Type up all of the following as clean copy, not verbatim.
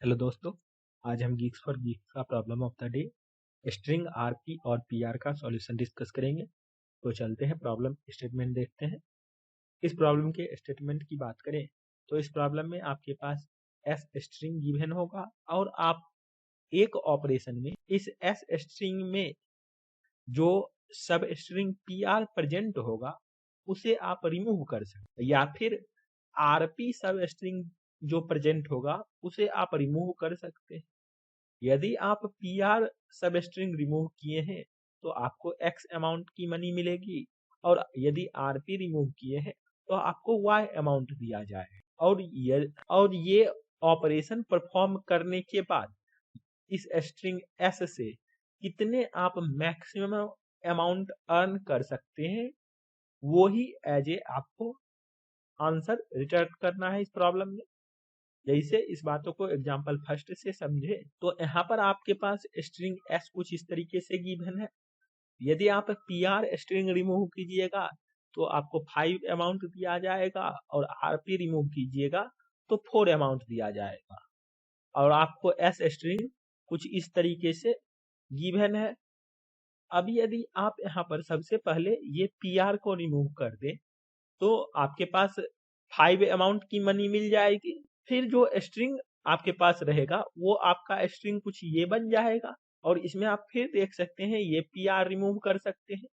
Hello दोस्तों, आज हम गीक्स फॉर गीक्स का problem of the day string RP और पीआर का सॉल्यूशन डिस्कस करेंगे। तो चलते हैं प्रॉब्लम स्टेटमेंट देखते हैं। इस प्रॉब्लम के स्टेटमेंट की बात करें तो इस प्रॉब्लम में आपके पास एस स्ट्रिंग गिवन होगा और आप एक ऑपरेशन में इस एस स्ट्रिंग में जो सब स्ट्रिंग पीआर प्रेजेंट होगा उसे आप रिमूव कर सकते हैं, या फिर आरपी सब स्ट्रिंग जो प्रेजेंट होगा उसे आप रिमूव कर सकते हैं। यदि आप पीआर सब स्ट्रिंग रिमूव किए हैं तो आपको एक्स अमाउंट की मनी मिलेगी, और यदि आरपी रिमूव किए हैं तो आपको वाई अमाउंट दिया जाए। और ये ऑपरेशन परफॉर्म करने के बाद इस स्ट्रिंग एस से कितने आप मैक्सिमम अमाउंट अर्न कर सकते हैं वो ही एज ए आपको आंसर रिटर्न करना है इस प्रॉब्लम में। जैसे इस बातों को एग्जांपल फर्स्ट से समझे तो यहाँ पर आपके पास स्ट्रिंग एस कुछ इस तरीके से गिवन है। यदि आप पीआर स्ट्रिंग रिमूव कीजिएगा तो आपको 5 अमाउंट दिया जाएगा, और आरपी रिमूव कीजिएगा तो 4 अमाउंट दिया जाएगा। और आपको एस स्ट्रिंग कुछ इस तरीके से गिवन है। अब यदि आप यहाँ पर सबसे पहले ये पीआर को रिमूव कर दें तो आपके पास 5 अमाउंट की मनी मिल जाएगी। फिर जो स्ट्रिंग आपके पास रहेगा वो आपका स्ट्रिंग कुछ ये बन जाएगा, और इसमें आप फिर देख सकते हैं ये पीआर रिमूव कर सकते हैं,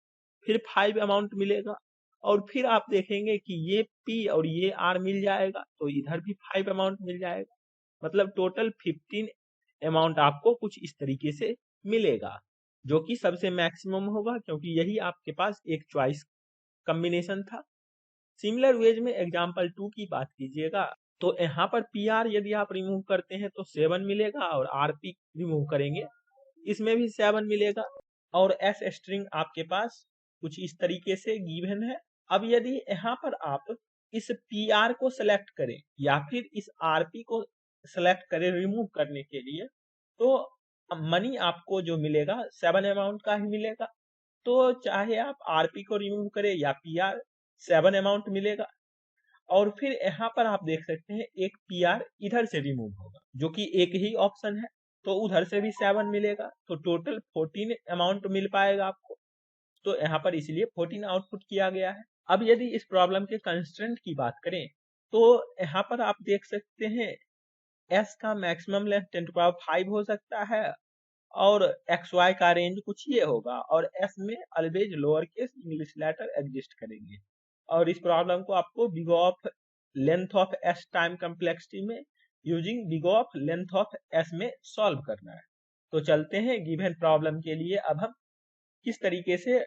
फिर 5 अमाउंट मिलेगा। और फिर आप देखेंगे कि ये पी और ये आर मिल जाएगा तो इधर भी 5 अमाउंट मिल जाएगा। मतलब टोटल 15 अमाउंट आपको कुछ इस तरीके से मिलेगा, जो कि सबसे मैक्सिमम होगा क्योंकि यही आपके पास एक चॉइस कॉम्बिनेशन था। सिमिलर वेज में एग्जाम्पल 2 की बात कीजिएगा तो यहाँ पर पी आर यदि आप रिमूव करते हैं तो 7 मिलेगा, और आर पी रिमूव करेंगे इसमें भी 7 मिलेगा। और एस स्ट्रिंग आपके पास कुछ इस तरीके से गिवन है। अब यदि यहाँ पर आप इस पी आर को सिलेक्ट करें या फिर इस आर पी को सिलेक्ट करें रिमूव करने के लिए, तो मनी आपको जो मिलेगा 7 अमाउंट का ही मिलेगा। तो चाहे आप आरपी को रिमूव करें या पीआर, 7 अमाउंट मिलेगा। और फिर यहाँ पर आप देख सकते हैं एक पीआर इधर से रिमूव होगा जो कि एक ही ऑप्शन है, तो उधर से भी 7 मिलेगा, तो टोटल 14 अमाउंट मिल पाएगा आपको। तो यहाँ पर इसलिए 14 आउटपुट किया गया है। अब यदि इस प्रॉब्लम के कंस्ट्रेंट की बात करें तो यहाँ पर आप देख सकते हैं एस का मैक्सिमम लेंथ 10⁵ हो सकता है, और एक्स वाई का रेंज कुछ ये होगा, और एस में always lower case English letter exist करेंगे। और इस प्रॉब्लम को आपको big of length of S time complexity में using big of length of S में सॉल्व करना है। तो चलते हैं गिवन प्रॉब्लम के लिए अब हम किस तरीके से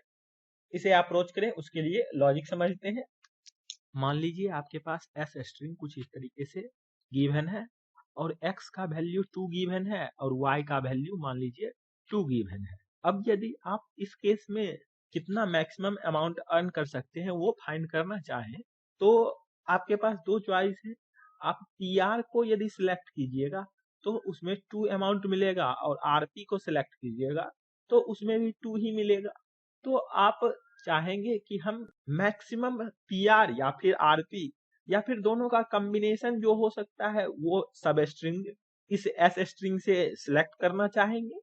इसे अप्रोच करें उसके लिए लॉजिक समझते हैं। मान लीजिए आपके पास एस स्ट्रिंग कुछ इस तरीके से गिवन है, और x का वैल्यू 2 गिवन है और y का वैल्यू मान लीजिए 2 गिवन है। अब यदि आप इस केस में कितना मैक्सिमम अमाउंट अर्न कर सकते हैं वो फाइंड करना चाहें तो आपके पास दो चॉइस है। आप पीआर को यदि सिलेक्ट कीजिएगा तो उसमें 2 अमाउंट मिलेगा, और आरपी को सिलेक्ट कीजिएगा तो उसमें भी 2 ही मिलेगा। तो आप चाहेंगे कि हम मैक्सिमम पीआर या फिर आरपी या फिर दोनों का कॉम्बिनेशन जो हो सकता है वो सब स्ट्रिंग इस एस स्ट्रिंग से सिलेक्ट करना चाहेंगे।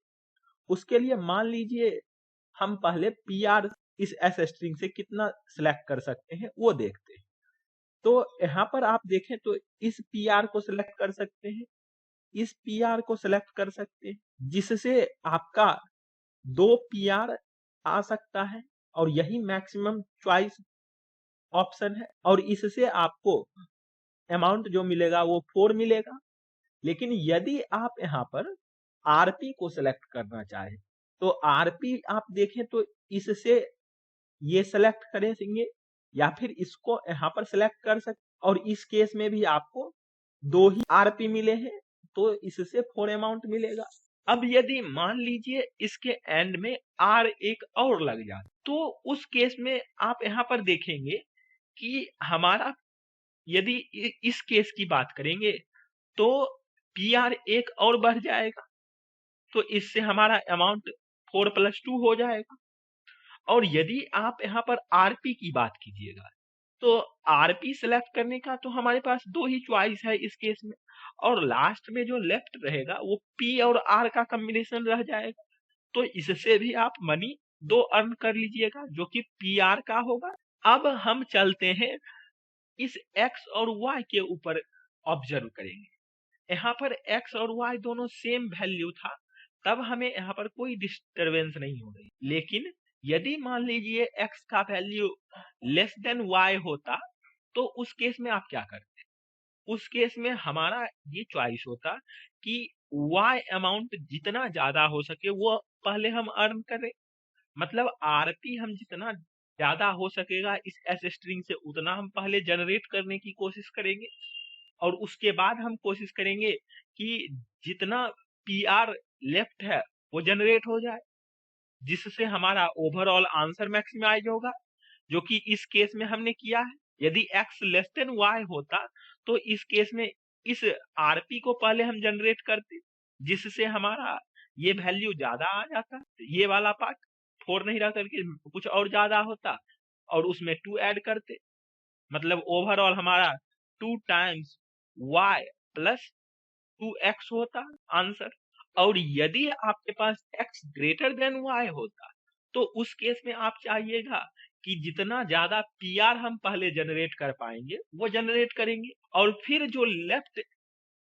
उसके लिए मान लीजिए हम पहले पीआर इस एस स्ट्रिंग से कितना सिलेक्ट कर सकते हैं वो देखते हैं। तो यहाँ पर आप देखें तो इस पीआर को सिलेक्ट कर सकते हैं, इस पीआर को सिलेक्ट कर सकते हैं, जिससे आपका 2 पीआर आ सकता है, और यही मैक्सिमम चॉइस ऑप्शन है। और इससे आपको अमाउंट जो मिलेगा वो 4 मिलेगा। लेकिन यदि आप यहाँ पर आरपी को सिलेक्ट करना चाहें तो आरपी आप देखें तो इससे ये सिलेक्ट करेंगे या फिर इसको यहाँ पर सिलेक्ट कर सकते, और इस केस में भी आपको 2 ही आरपी मिले हैं तो इससे 4 अमाउंट मिलेगा। अब यदि मान लीजिए इसके एंड में आर एक और लग जाए तो उस केस में आप यहाँ पर देखेंगे कि हमारा यदि इस केस की बात करेंगे तो पीआर एक और बढ़ जाएगा, तो इससे हमारा अमाउंट 4 + 2 हो जाएगा। और यदि आप यहाँ पर आरपी की बात कीजिएगा तो आरपी सेलेक्ट करने का तो हमारे पास दो ही चॉइस है इस केस में, और लास्ट में जो लेफ्ट रहेगा वो पी और आर का कॉम्बिनेशन रह जाएगा। तो इससे भी आप मनी दो अर्न कर लीजिएगा जो कि पी आर का होगा। अब हम चलते हैं इस एक्स और वाई के ऊपर, ऑब्जर्व करेंगे। यहाँ पर एक्स और वाई दोनों सेम वैल्यू था, तब हमें यहाँ पर कोई डिस्टरबेंस नहीं हो रही। लेकिन यदि मान लीजिए एक्स का वैल्यू लेस देन वाई होता, तो उस केस में आप क्या करते? उस केस में हमारा ये चॉइस होता कि वाई अमाउंट जितना ज्यादा हो सके वो पहले हम अर्न करें। मतलब आरपी हम जितना ज्यादा हो सकेगा इस एस स्ट्रिंग से उतना हम पहले जनरेट करने की कोशिश करेंगे, और उसके बाद हम कोशिश करेंगे कि जितना पीआर लेफ्ट है वो जनरेट हो जाए, जिससे हमारा ओवरऑल आंसर मैक्सिमाइज होगा, जो कि इस केस में हमने किया है। यदि x लेस देन y होता तो इस केस में इस rp को पहले हम जनरेट करते, जिससे हमारा ये वैल्यू ज्यादा आ जाता, ये वाला पार्ट 4 नहीं रह करके कुछ और ज्यादा होता, और उसमें 2 ऐड करते, मतलब ओवरऑल हमारा 2 टाइम्स y प्लस 2x होता आंसर। और यदि आपके पास x ग्रेटर देन y होता तो उस केस में आप चाहिएगा कि जितना ज्यादा पीआर हम पहले जनरेट कर पाएंगे वो जनरेट करेंगे, और फिर जो लेफ्ट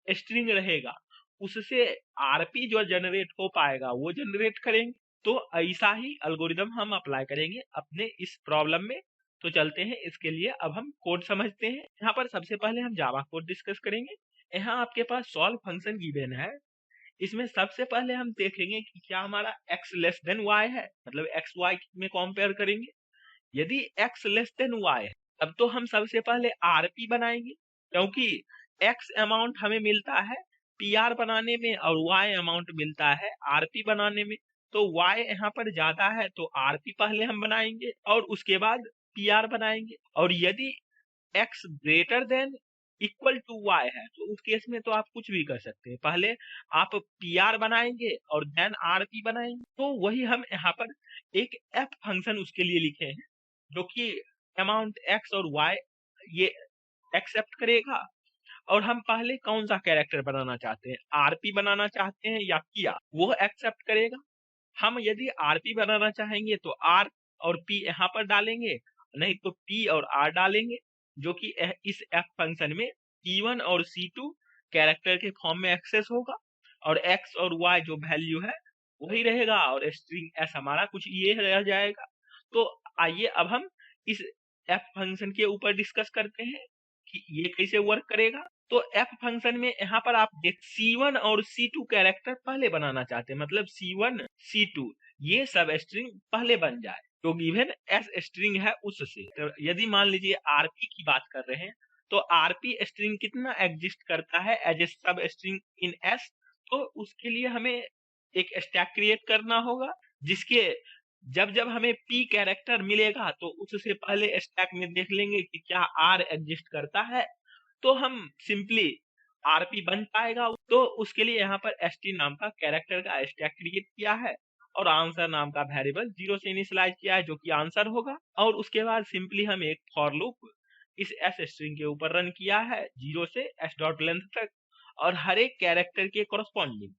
स्ट्रिंग रहेगा उससे आरपी जो जनरेट हो पाएगा वो जनरेट करेंगे। तो ऐसा ही एल्गोरिदम हम अप्लाई करेंगे अपने इस प्रॉब्लम में। तो चलते हैं, इसके लिए अब हम कोड समझते हैं। यहाँ पर सबसे पहले हम जावा कोड डिस्कस करेंगे। यहाँ आपके पास सॉल्व फंक्शन गिवन है। इसमें सबसे पहले हम देखेंगे कि क्या हमारा x लेस देन y है, मतलब x y में कंपेयर करेंगे। यदि x लेस देन y है तब तो हम सबसे पहले rp बनाएंगे, क्योंकि x अमाउंट हमें मिलता है pr बनाने में और y अमाउंट मिलता है rp बनाने में। तो y यहाँ पर ज्यादा है तो rp पहले हम बनाएंगे और उसके बाद pr बनाएंगे। और यदि x greater than equal to y है तो उस केस में तो आप कुछ भी कर सकते हैं, पहले आप pr बनाएंगे और देन rp बनाएंगे। तो वही हम यहाँ पर एक f फंक्शन उसके लिए लिखे हैं, जो कि अमाउंट x और y ये एक्सेप्ट करेगा। और हम पहले कौन सा कैरेक्टर बनाना चाहते हैं, rp बनाना चाहते हैं या किया, वो एक्सेप्ट करेगा। हम यदि rp बनाना चाहेंगे तो r और p यहाँ पर डालेंगे, नहीं तो p और r डालेंगे, जो कि इस f फंक्शन में c1 और c2 कैरेक्टर के फॉर्म में एक्सेस होगा, और x और y जो वैल्यू है वही रहेगा, और स्ट्रिंग s हमारा कुछ ये रह जाएगा। तो आइए अब हम इस f फंक्शन के ऊपर डिस्कस करते हैं कि ये कैसे वर्क करेगा। तो f फंक्शन में यहाँ पर आप देख c1 और c2 कैरेक्टर पहले बनाना चाहते हैं, मतलब c1 c2 ये सब स्ट्रिंग पहले बन जाए तो गिवन s स्ट्रिंग है उससे। तो यदि मान लीजिए rp की बात कर रहे हैं तो rp स्ट्रिंग कितना एग्जिस्ट करता है एज ए सब स्ट्रिंग इन s, तो उसके लिए हमें एक स्टैक क्रिएट करना होगा, जिसके जब जब हमें p कैरेक्टर मिलेगा तो उससे पहले स्टैक में देख लेंगे कि क्या r एग्जिस्ट करता है, तो हम सिंपली rp बन पाएगा। तो उसके लिए यहाँ पर st नाम का कैरेक्टर का स्टैक क्रिएट किया है, और आंसर नाम का वेरिएबल 0 से इनिशियलाइज किया है जो कि आंसर होगा। और उसके बाद सिंपली हम एक फॉर लूप इस s स्ट्रिंग के ऊपर रन किया है 0 से s डॉट लेंथ तक, और हर एक कैरेक्टर के कोरस्पॉन्डिंग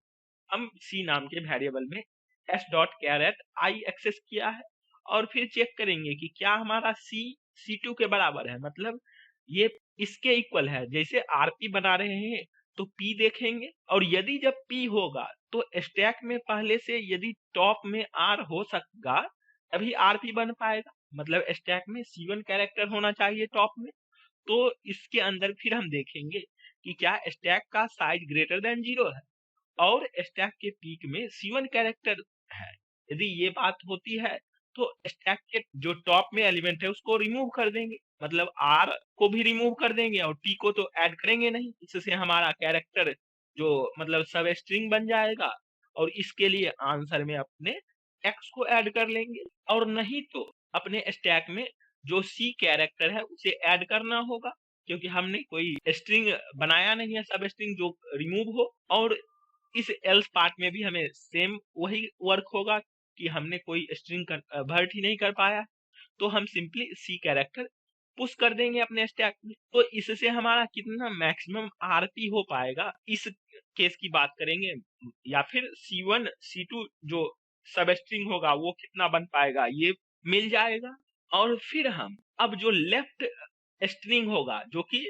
हम c नाम के वेरिएबल में s dot caret i access किया है। और फिर चेक करेंगे कि क्या हमारा c c2 के बराबर है, मतलब ये इसके इक्वल है। जैसे rp बना रहे हैं तो p देखेंगे, और यदि जब p होगा तो स्टैक में पहले से यदि टॉप में r हो सकेगा तभी rp बन पाएगा, मतलब स्टैक में c1 कैरेक्टर होना चाहिए टॉप में। तो इसके अंदर फिर हम देखेंगे कि क्या स्टैक का साइज ग्रेटर देन 0 है और स्टैक के पीक में c1 कैरेक्टर है। यदि ये बात होती है तो स्टैक के जो टॉप में एलिमेंट है उसको रिमूव कर देंगे, मतलब r को भी रिमूव कर देंगे और p को तो ऐड करेंगे नहीं, इससे हमारा कैरेक्टर जो मतलब सब स्ट्रिंग बन जाएगा, और इसके लिए आंसर में अपने x को ऐड कर लेंगे, और नहीं तो अपने स्टैक में जो c कैरेक्टर है उसे ऐड करना होगा, क्योंकि हमने कोई स्ट्रिंग बनाया नहीं है सब स्ट्रिंग जो रिमूव हो। और इस एल्स पार्ट में भी हमें सेम वही वर्क होगा कि हमने कोई स्ट्रिंग भर्ट ही नहीं कर पाया, तो हम सिंपली सी कैरेक्टर पुश कर देंगे अपने स्टैक में। तो इससे हमारा कितना मैक्सिमम आरपी हो पाएगा इस केस की बात करेंगे, या फिर C1 C2 जो सब स्ट्रिंग होगा वो कितना बन पाएगा ये मिल जाएगा। और फिर हम अब जो लेफ्ट स्ट्रिंग होगा जो कि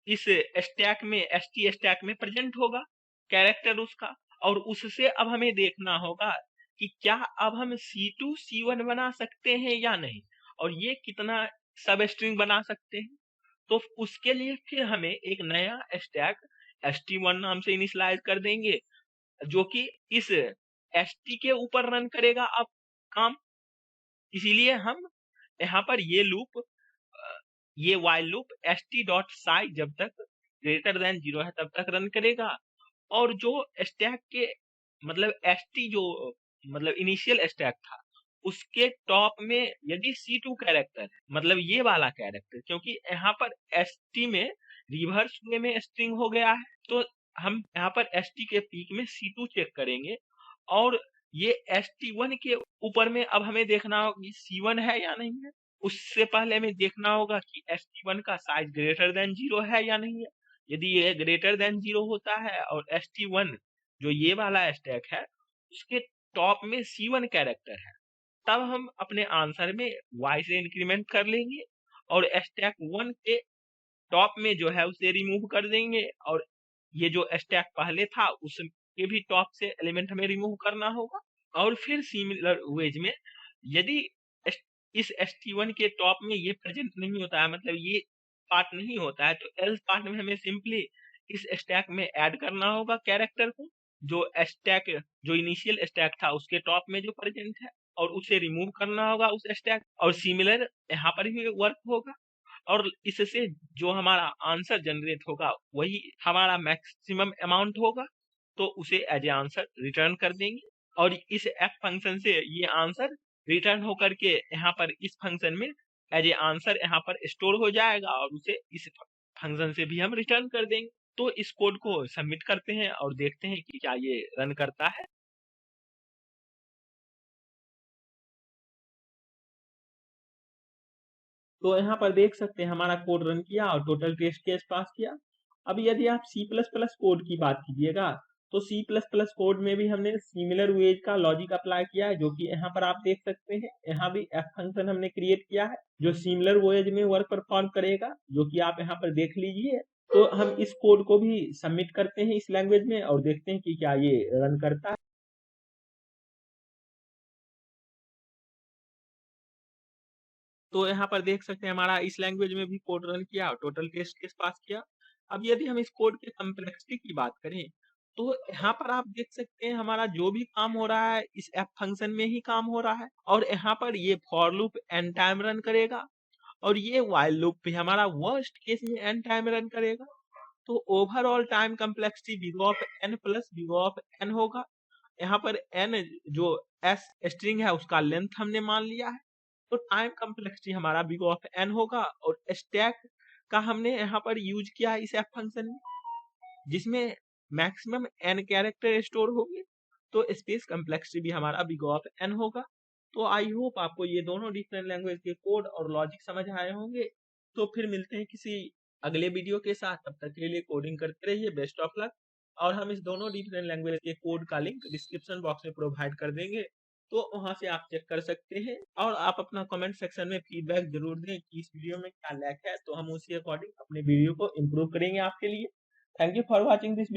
इस स्टैक में ST स्टैक में प्रेजेंट होगा कैरेक्टर उसका, और उससे अब हमें देखना होगा कि क्या अब हम C2 C1 बना सकते हैं या नहीं, और ये कितना सब स्ट्रिंग बना सकते हैं। तो उसके लिए फिर हमें एक नया स्टैक ST1 नाम से इनिशियलाइज कर देंगे, जो कि इस ST के ऊपर रन करेगा अब काम। इसीलिए हम यहाँ पर ये लूप, ये while लूप st.sci जब तक ग्रेटर देन 0 है तब तक रन करेगा। और जो स्टैक के मतलब st जो मतलब इनिशियल स्टैक था उसके टॉप में यदि C2 कैरेक्टर है, मतलब ये वाला कैरेक्टर, क्योंकि यहाँ पर ST में रिवर्स वे में स्ट्रिंग हो गया है, तो हम यहाँ पर ST के पीक में C2 चेक करेंगे, और ये ST1 के ऊपर में अब हमें देखना होगा कि C1 है या नहीं है। उससे पहले हमें देखना होगा कि ST1 का साइज ग्रेटर देन 0 है या नहीं है। यदि ये ग्रेटर देन 0 होता है और ST1 जो ये वाला स्टैक है उसके टॉप में C1 कैरेक्टर है, तब हम अपने आंसर में y से इंक्रीमेंट कर लेंगे और स्टैक 1 के टॉप में जो है उसे रिमूव कर देंगे, और ये जो स्टैक पहले था उसके भी टॉप से एलिमेंट हमें रिमूव करना होगा। और फिर सिमिलर वेज में यदि इस ST1 के टॉप में ये प्रेजेंट नहीं होता है, मतलब ये पार्ट नहीं होता है, तो एल्स पार्ट में हमें सिंपली इस स्टैक में ऐड करना होगा कैरेक्टर को, जो स्टैक जो इनिशियल स्टैक था उसके टॉप में जो प्रेजेंट है, और उसे रिमूव करना होगा उस स्टैक। और सिमिलर यहाँ पर भी वर्क होगा, और इससे जो हमारा आंसर जनरेट होगा वही हमारा मैक्सिमम अमाउंट होगा, तो उसे एज ए आंसर रिटर्न कर देंगे। और इस f फंक्शन से ये आंसर रिटर्न होकर के यहाँ पर इस फंक्शन में एज ए आंसर यहाँ पर स्टोर हो जाएगा, और उसे इस फंक्शन से भी हम रिटर्न कर देंगे। तो इस कोड को सबमिट करते हैं और देखते हैं कि क्या ये रन करता है। तो यहाँ पर देख सकते हैं हमारा कोड रन किया और टोटल टेस्ट केस पास किया। अब यदि आप C++ कोड की बात कीजिएगा तो C++ कोड में भी हमने सिमिलर वेज का लॉजिक अप्लाई किया है, जो कि यहाँ पर आप देख सकते हैं। यहाँ भी f फंक्शन हमने क्रिएट किया है जो सिमिलर वेज में वर्क परफॉर्म करेगा, जो कि आप यहाँ पर देख लीजिए। तो हम इस कोड को भी सबमिट करते हैं इस लैंग्वेज में और देखते हैं कि क्या ये रन करता है। तो यहाँ पर देख सकते हैं हमारा इस लैंग्वेज में भी कोड रन किया और टोटल टेस्ट केस पास किया। अब यदि हम इस कोड के कम्प्लेक्सिटी की बात करें तो यहाँ पर आप देख सकते हैं हमारा जो भी काम हो रहा है इस f फंक्शन में ही काम हो रहा है, और यहाँ पर ये for loop n time run करेगा, और ये while लूप भी हमारा वर्स्ट केस में n टाइम रन करेगा। तो overall time complexity O of n plus O of n होगा। यहाँ पर n जो s स्ट्रिंग है उसका लेंथ हमने मान लिया है, तो टाइम कम्प्लेक्सिटी हमारा O ऑफ n होगा। और स्टैक का हमने यहाँ पर यूज किया है इस f फंक्शन में, जिसमें मैक्सिमम n कैरेक्टर स्टोर होंगे, तो स्पेस कम्प्लेक्सिटी भी हमारा O ऑफ n होगा। तो आई होप आपको ये दोनों डिफरेंट लैंग्वेज के कोड और लॉजिक समझ आए होंगे। तो फिर मिलते हैं किसी अगले वीडियो के साथ, तब तक के लिए कोडिंग करते रहिए, बेस्ट ऑफ लक। और हम इस दोनों डिफरेंट लैंग्वेज के कोड का लिंक डिस्क्रिप्शन बॉक्स में प्रोवाइड कर देंगे, तो वहां से आप चेक कर सकते हैं। और आप अपना कमेंट सेक्शन में फीडबैक जरूर दें कि इस वीडियो में क्या लैक है, तो हम उसी अकॉर्डिंग अपने वीडियो को इम्प्रूव करेंगे आपके लिए। Thank you for watching this video.